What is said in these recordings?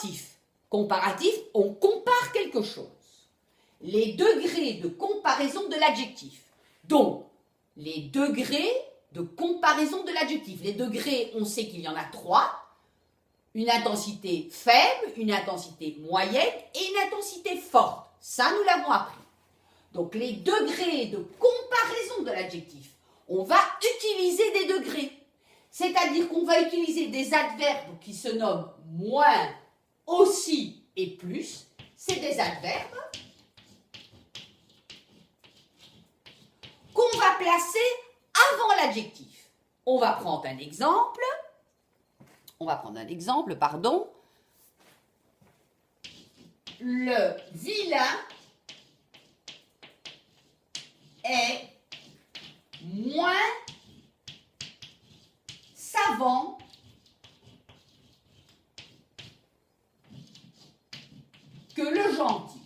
comparatif. Comparatif, on compare quelque chose. Les degrés de comparaison de l'adjectif. Donc, les degrés de comparaison de l'adjectif. Les degrés, on sait qu'il y en a 3. Une intensité faible, une intensité moyenne et une intensité forte. Ça, nous l'avons appris. Donc, les degrés de comparaison de l'adjectif. On va utiliser des degrés. C'est-à-dire qu'on va utiliser des adverbes qui se nomment moins, aussi et plus. C'est des adverbes qu'on va placer avant l'adjectif. On va prendre un exemple. Le vilain est moins savant que le gentil.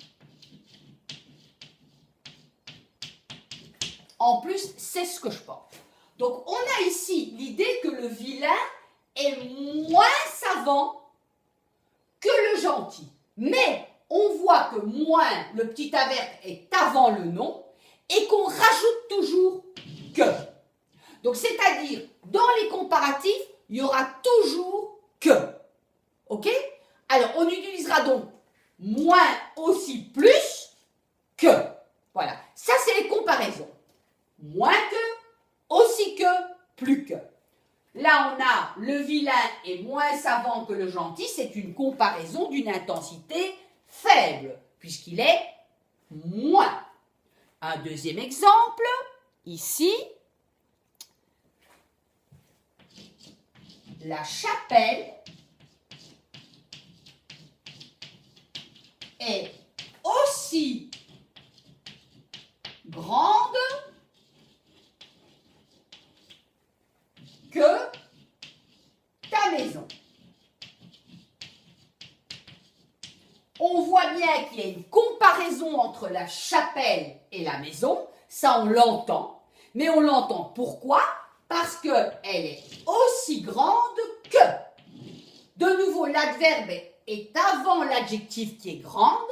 En plus, c'est ce que je pense. Donc, on a ici l'idée que le vilain est moins savant que le gentil. Mais on voit que moins, le petit adverbe est avant le nom et qu'on rajoute toujours que. Donc, c'est-à-dire, dans les comparatifs, il y aura toujours que. OK? Alors, on utilisera donc moins, aussi, plus que. Voilà. Ça, c'est les comparaisons. Moins que, aussi que, plus que. Là, on a le vilain est moins savant que le gentil. C'est une comparaison d'une intensité faible, puisqu'il est moins. Un deuxième exemple, ici. La chapelle est aussi grande que ta maison. On voit bien qu'il y a une comparaison entre la chapelle et la maison. Ça, on l'entend. Mais on l'entend pourquoi? Parce qu'elle est aussi grande que. De nouveau, l'adverbe est avant l'adjectif qui est grande.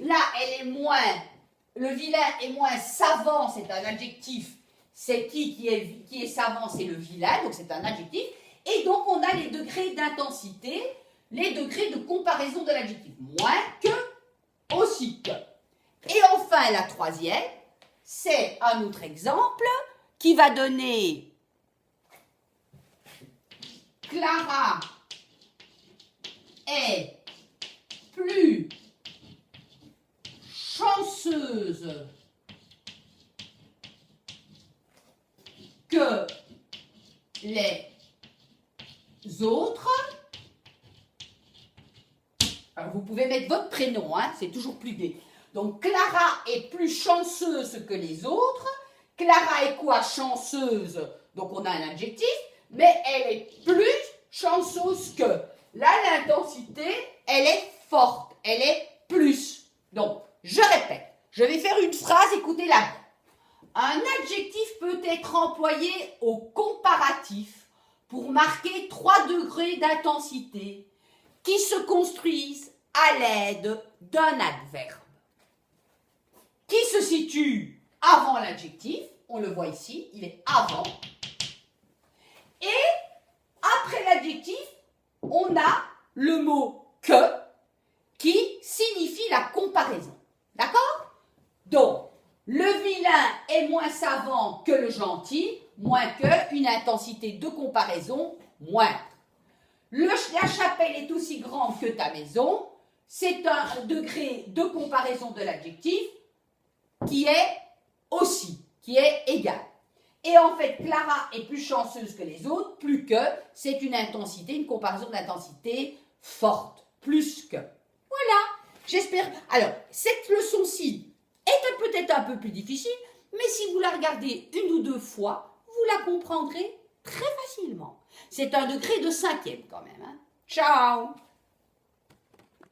Là, elle est moins, le vilain est moins savant, c'est un adjectif. C'est qui est savant? C'est le vilain, donc c'est un adjectif. Et donc, on a les degrés d'intensité, les degrés de comparaison de l'adjectif. Moins que, aussi que. Et enfin, la troisième, c'est un autre exemple qui va donner Clara est plus chanceuse que les autres. Alors, vous pouvez mettre votre prénom, hein, c'est toujours plus gai. Donc, Clara est plus chanceuse que les autres. Clara est quoi? Chanceuse. Donc, on a un adjectif, mais elle est plus chanceuse que. Là, l'intensité, elle est forte, elle est plus. Donc, je répète, je vais faire une phrase, écoutez-la bien. Un adjectif peut être employé au comparatif pour marquer 3 degrés d'intensité qui se construisent à l'aide d'un adverbe qui se situe avant l'adjectif. On le voit ici, il est avant. Et après l'adjectif, on a le mot que qui signifie la comparaison. D'accord? Donc, le vilain est moins savant que le gentil, moins que, une intensité de comparaison moindre. La chapelle est aussi grande que ta maison, c'est un degré de comparaison de l'adjectif qui est aussi, qui est égal. Et en fait, Clara est plus chanceuse que les autres, plus que, c'est une intensité, une comparaison d'intensité forte, plus que. Voilà, j'espère. Alors, cette leçon-ci est peut-être un peu plus difficile, mais si vous la regardez 1 ou 2 fois, vous la comprendrez très facilement. C'est un degré de 5e quand même. Hein. Ciao!